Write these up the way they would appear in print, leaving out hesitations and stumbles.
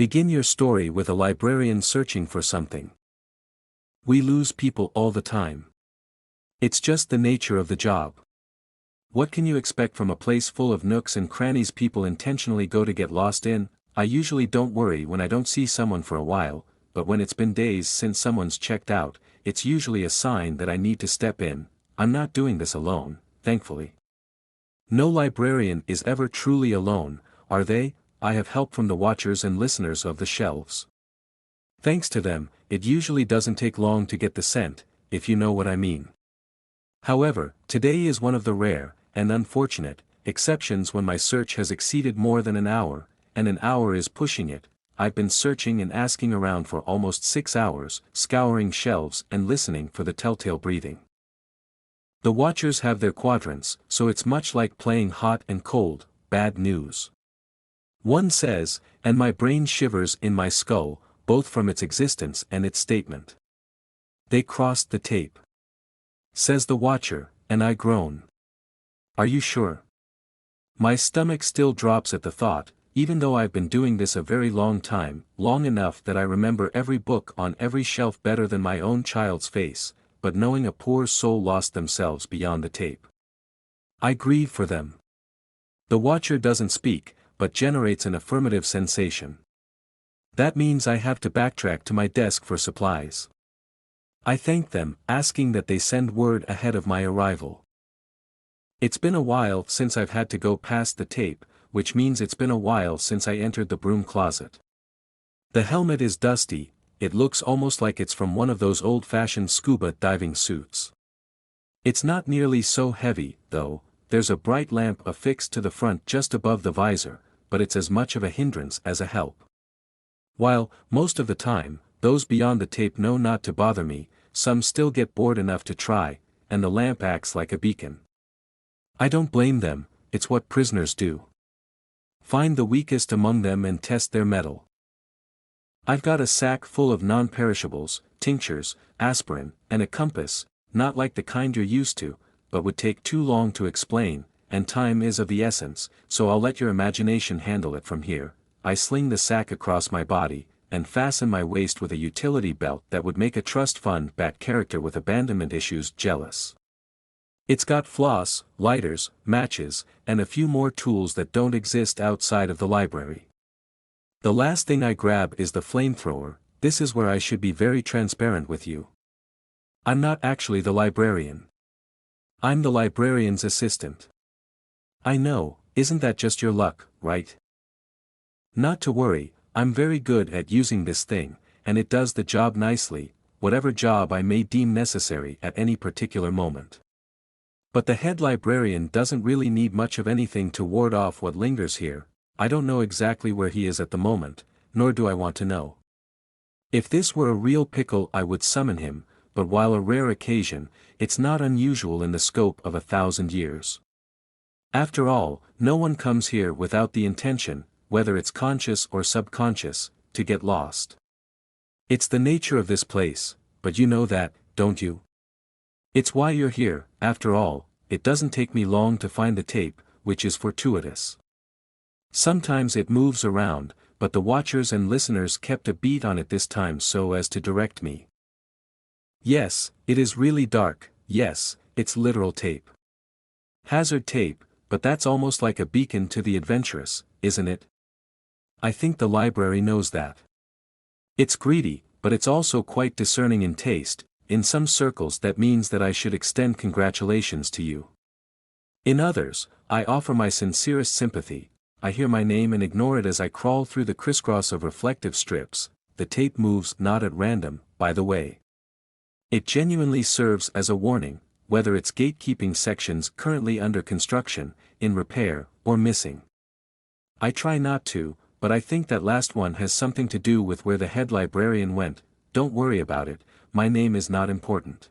Begin your story with a librarian searching for something. We lose people all the time. It's just the nature of the job. What can you expect from a place full of nooks and crannies people intentionally go to get lost in? I usually don't worry when I don't see someone for a while, but when it's been days since someone's checked out, it's usually a sign that I need to step in. I'm not doing this alone, thankfully. No librarian is ever truly alone, are they? I have help from the watchers and listeners of the shelves. Thanks to them, it usually doesn't take long to get the scent, if you know what I mean. However, today is one of the rare, and unfortunate, exceptions when my search has exceeded more than an hour, and an hour is pushing it. I've been searching and asking around for almost 6 hours, scouring shelves and listening for the telltale breathing. The watchers have their quadrants, so it's much like playing hot and cold, bad news. One says, and my brain shivers in my skull, both from its existence and its statement. They crossed the tape. Says the watcher, and I groan. Are you sure? My stomach still drops at the thought, even though I've been doing this a very long time, long enough that I remember every book on every shelf better than my own child's face, but knowing a poor soul lost themselves beyond the tape. I grieve for them. The watcher doesn't speak, but generates an affirmative sensation. That means I have to backtrack to my desk for supplies. I thank them, asking that they send word ahead of my arrival. It's been a while since I've had to go past the tape, which means it's been a while since I entered the broom closet. The helmet is dusty, it looks almost like it's from one of those old-fashioned scuba diving suits. It's not nearly so heavy, though. There's a bright lamp affixed to the front just above the visor, but it's as much of a hindrance as a help. While, most of the time, those beyond the tape know not to bother me, some still get bored enough to try, and the lamp acts like a beacon. I don't blame them, it's what prisoners do. Find the weakest among them and test their mettle. I've got a sack full of non-perishables, tinctures, aspirin, and a compass, not like the kind you're used to, but would take too long to explain, and time is of the essence, so I'll let your imagination handle it from here. I sling the sack across my body, and fasten my waist with a utility belt that would make a trust fund back character with abandonment issues jealous. It's got floss, lighters, matches, and a few more tools that don't exist outside of the library. The last thing I grab is the flamethrower. This is where I should be very transparent with you. I'm not actually the librarian. I'm the librarian's assistant. I know, isn't that just your luck, right? Not to worry, I'm very good at using this thing, and it does the job nicely, whatever job I may deem necessary at any particular moment. But the head librarian doesn't really need much of anything to ward off what lingers here. I don't know exactly where he is at the moment, nor do I want to know. If this were a real pickle I would summon him, but while a rare occasion, it's not unusual in the scope of 1,000 years. After all, no one comes here without the intention, whether it's conscious or subconscious, to get lost. It's the nature of this place, but you know that, don't you? It's why you're here. After all, it doesn't take me long to find the tape, which is fortuitous. Sometimes it moves around, but the watchers and listeners kept a beat on it this time so as to direct me. Yes, it is really dark, yes, it's literal tape. Hazard tape, but that's almost like a beacon to the adventurous, isn't it? I think the library knows that. It's greedy, but it's also quite discerning in taste. In some circles that means that I should extend congratulations to you. In others, I offer my sincerest sympathy. I hear my name and ignore it as I crawl through the crisscross of reflective strips. The tape moves not at random, by the way. It genuinely serves as a warning, whether it's gatekeeping sections currently under construction, in repair, or missing. I try not to, but I think that last one has something to do with where the head librarian went. Don't worry about it. My name is not important.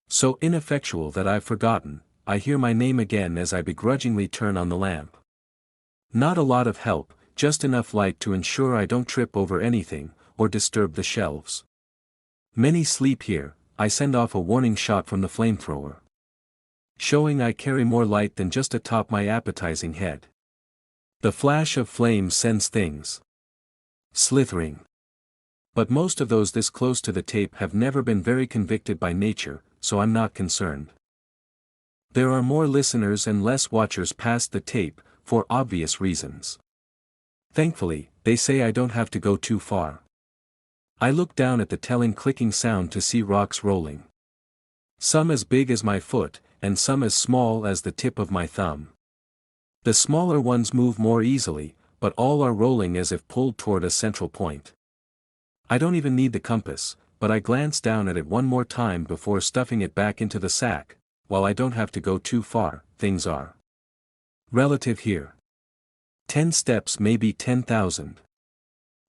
So ineffectual that I've forgotten. I hear my name again as I begrudgingly turn on the lamp. Not a lot of help, just enough light to ensure I don't trip over anything, or disturb the shelves. Many sleep here. I send off a warning shot from the flamethrower, showing I carry more light than just atop my appetizing head. The flash of flame sends things Slithering. But most of those this close to the tape have never been very convicted by nature, so I'm not concerned. There are more listeners and less watchers past the tape, for obvious reasons. Thankfully, they say I don't have to go too far. I look down at the telling clicking sound to see rocks rolling. Some as big as my foot, and some as small as the tip of my thumb. The smaller ones move more easily, but all are rolling as if pulled toward a central point. I don't even need the compass, but I glance down at it one more time before stuffing it back into the sack. While I don't have to go too far, things are relative here. 10 steps may be 10,000.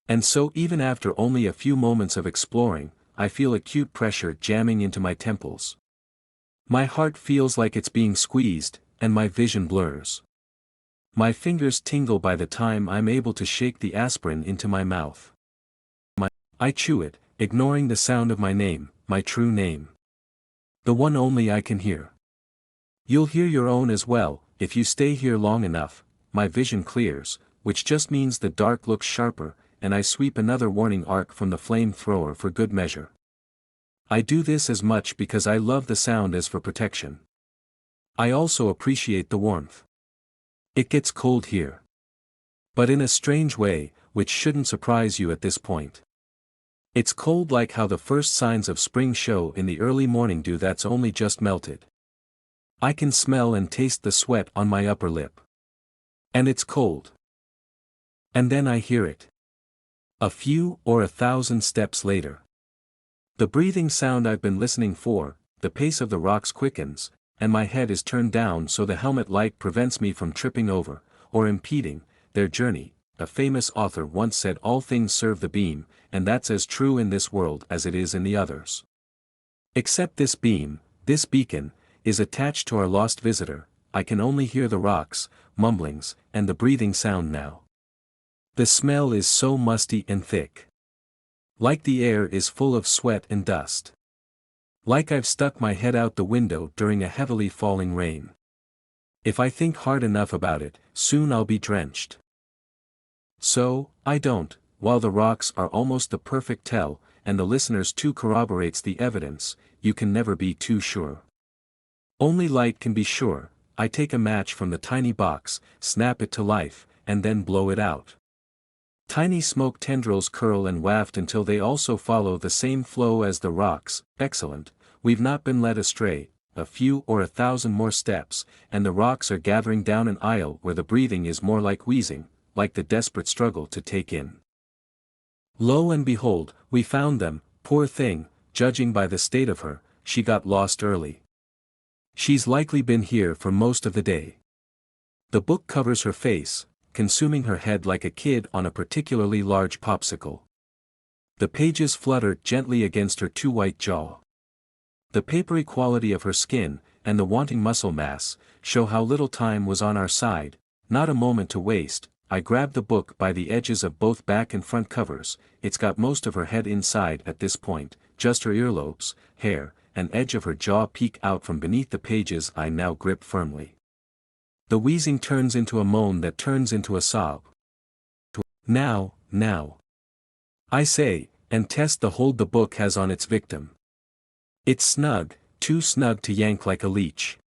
And so even after only a few moments of exploring, I feel acute pressure jamming into my temples. My heart feels like it's being squeezed, and my vision blurs. My fingers tingle by the time I'm able to shake the aspirin into my mouth. I chew it, ignoring the sound of my name, my true name. The one only I can hear. You'll hear your own as well, if you stay here long enough. My vision clears, which just means the dark looks sharper, and I sweep another warning arc from the flamethrower for good measure. I do this as much because I love the sound as for protection. I also appreciate the warmth. It gets cold here. But in a strange way, which shouldn't surprise you at this point. It's cold like how the first signs of spring show in the early morning dew that's only just melted. I can smell and taste the sweat on my upper lip. And it's cold. And then I hear it. A few or 1,000 steps later. The breathing sound I've been listening for, the pace of the rocks quickens, and my head is turned down so the helmet light prevents me from tripping over, or impeding, their journey. A famous author once said all things serve the beam, and that's as true in this world as it is in the others. Except this beam, this beacon, is attached to our lost visitor. I can only hear the rocks, mumblings, and the breathing sound now. The smell is so musty and thick. Like the air is full of sweat and dust. Like I've stuck my head out the window during a heavily falling rain. If I think hard enough about it, soon I'll be drenched. So, I don't, while the rocks are almost the perfect tell, and the listeners too corroborates the evidence, you can never be too sure. Only light can be sure. I take a match from the tiny box, snap it to life, and then blow it out. Tiny smoke tendrils curl and waft until they also follow the same flow as the rocks. Excellent, we've not been led astray. A few or 1,000 more steps, and the rocks are gathering down an aisle where the breathing is more like wheezing, like the desperate struggle to take in. Lo and behold, we found them. Poor thing, judging by the state of her, she got lost early. She's likely been here for most of the day. The book covers her face, consuming her head like a kid on a particularly large popsicle. The pages flutter gently against her too white jaw. The papery quality of her skin, and the wanting muscle mass, show how little time was on our side. Not a moment to waste. I grab the book by the edges of both back and front covers. It's got most of her head inside at this point, just her earlobes, hair, and edge of her jaw peek out from beneath the pages I now grip firmly. The wheezing turns into a moan that turns into a sob. Now, I say, and test the hold the book has on its victim. It's snug, too snug to yank like a leech.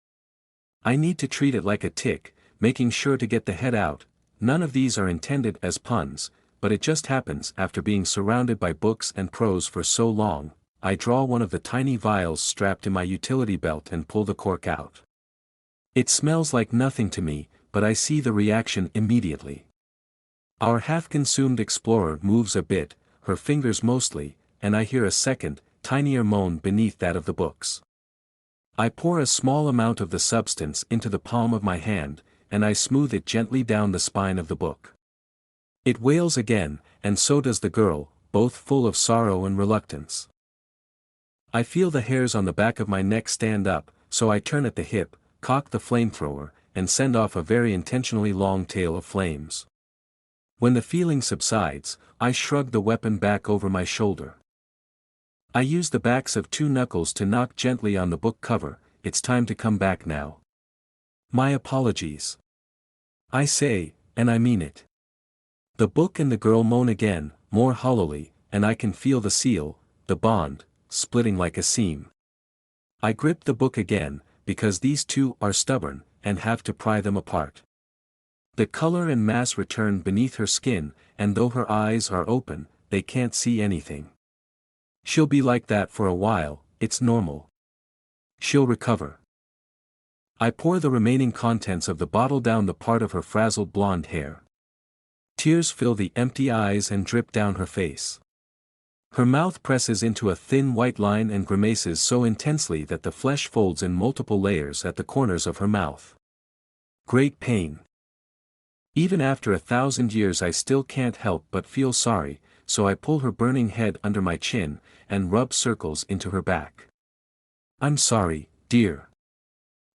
I need to treat it like a tick, making sure to get the head out. None of these are intended as puns, but it just happens after being surrounded by books and prose for so long. I draw one of the tiny vials strapped in my utility belt and pull the cork out. It smells like nothing to me, but I see the reaction immediately. Our half-consumed explorer moves a bit, her fingers mostly, and I hear a second, tinier moan beneath that of the books. I pour a small amount of the substance into the palm of my hand, and I smooth it gently down the spine of the book. It wails again, and so does the girl, both full of sorrow and reluctance. I feel the hairs on the back of my neck stand up, so I turn at the hip, cock the flamethrower, and send off a very intentionally long tail of flames. When the feeling subsides, I shrug the weapon back over my shoulder. I use the backs of 2 knuckles to knock gently on the book cover. It's time to come back now. My apologies. I say, and I mean it. The book and the girl moan again, more hollowly, and I can feel the seal, the bond, splitting like a seam. I grip the book again, because these two are stubborn, and have to pry them apart. The color and mass return beneath her skin, and though her eyes are open, they can't see anything. She'll be like that for a while, it's normal. She'll recover. I pour the remaining contents of the bottle down the part of her frazzled blonde hair. Tears fill the empty eyes and drip down her face. Her mouth presses into a thin white line and grimaces so intensely that the flesh folds in multiple layers at the corners of her mouth. Great pain. Even after 1,000 years I still can't help but feel sorry, so I pull her burning head under my chin, and rub circles into her back. I'm sorry, dear.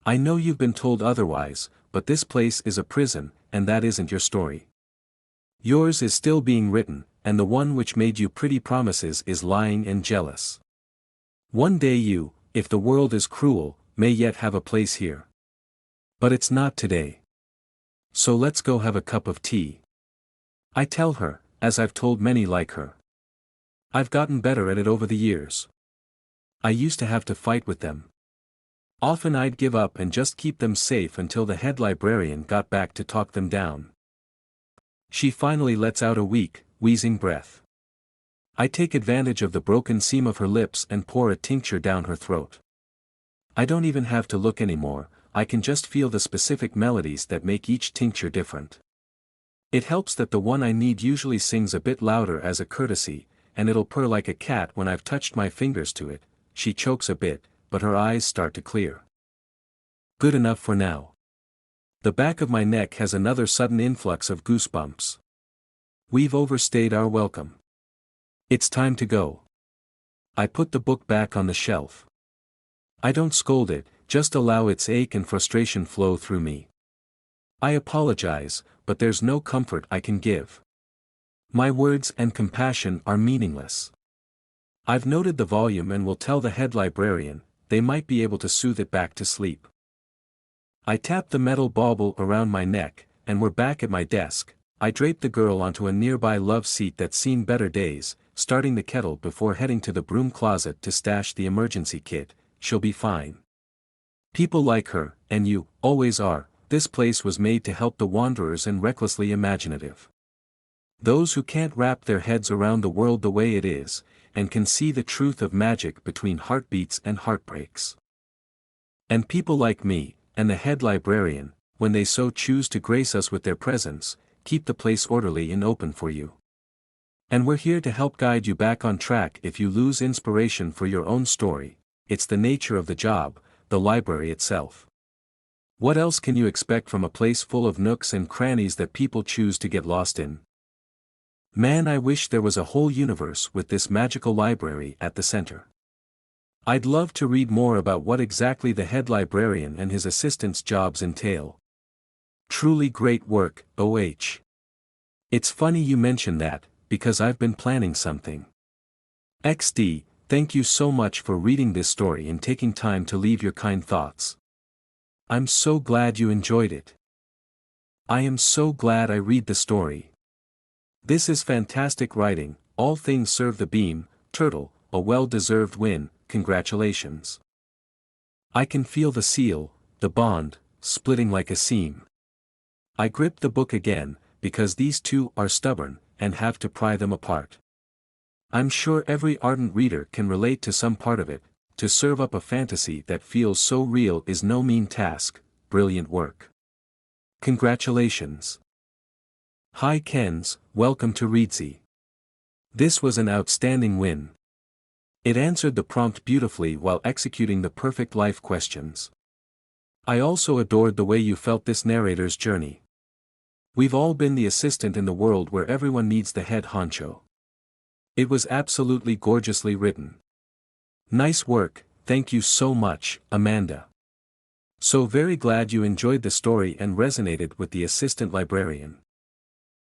I know you've been told otherwise, but this place is a prison, and that isn't your story. Yours is still being written, and the one which made you pretty promises is lying and jealous. One day you, if the world is cruel, may yet have a place here. But it's not today. So let's go have a cup of tea. I tell her, as I've told many like her. I've gotten better at it over the years. I used to have to fight with them. Often I'd give up and just keep them safe until the head librarian got back to talk them down. She finally lets out a weak, wheezing breath. I take advantage of the broken seam of her lips and pour a tincture down her throat. I don't even have to look anymore, I can just feel the specific melodies that make each tincture different. It helps that the one I need usually sings a bit louder as a courtesy, and it'll purr like a cat when I've touched my fingers to it. She chokes a bit, but her eyes start to clear. Good enough for now. The back of my neck has another sudden influx of goosebumps. We've overstayed our welcome. It's time to go. I put the book back on the shelf. I don't scold it, just allow its ache and frustration flow through me. I apologize, but there's no comfort I can give. My words and compassion are meaningless. I've noted the volume and will tell the head librarian, they might be able to soothe it back to sleep. I tap the metal bauble around my neck, and we're back at my desk. I drape the girl onto a nearby love seat that's seen better days, starting the kettle before heading to the broom closet to stash the emergency kit. She'll be fine. People like her, and you, always are. This place was made to help the wanderers and recklessly imaginative. Those who can't wrap their heads around the world the way it is, and can see the truth of magic between heartbeats and heartbreaks. And people like me, and the head librarian, when they so choose to grace us with their presence, keep the place orderly and open for you. And we're here to help guide you back on track if you lose inspiration for your own story. It's the nature of the job, the library itself. What else can you expect from a place full of nooks and crannies that people choose to get lost in? Man, I wish there was a whole universe with this magical library at the center. I'd love to read more about what exactly the head librarian and his assistant's jobs entail. Truly great work, OH. It's funny you mention that, because I've been planning something. XD, thank you so much for reading this story and taking time to leave your kind thoughts. I'm so glad you enjoyed it. I am so glad I read the story. This is fantastic writing. All things serve the beam, turtle, a well-deserved win, congratulations. I can feel the seal, the bond, splitting like a seam. I grip the book again, because these two are stubborn, and have to pry them apart. I'm sure every ardent reader can relate to some part of it. To serve up a fantasy that feels so real is no mean task. Brilliant work. Congratulations. Hi Kens, welcome to Readsy. This was an outstanding win. It answered the prompt beautifully while executing the perfect life questions. I also adored the way you felt this narrator's journey. We've all been the assistant in the world where everyone needs the head honcho. It was absolutely gorgeously written. Nice work, thank you so much, Amanda. So very glad you enjoyed the story and resonated with the assistant librarian.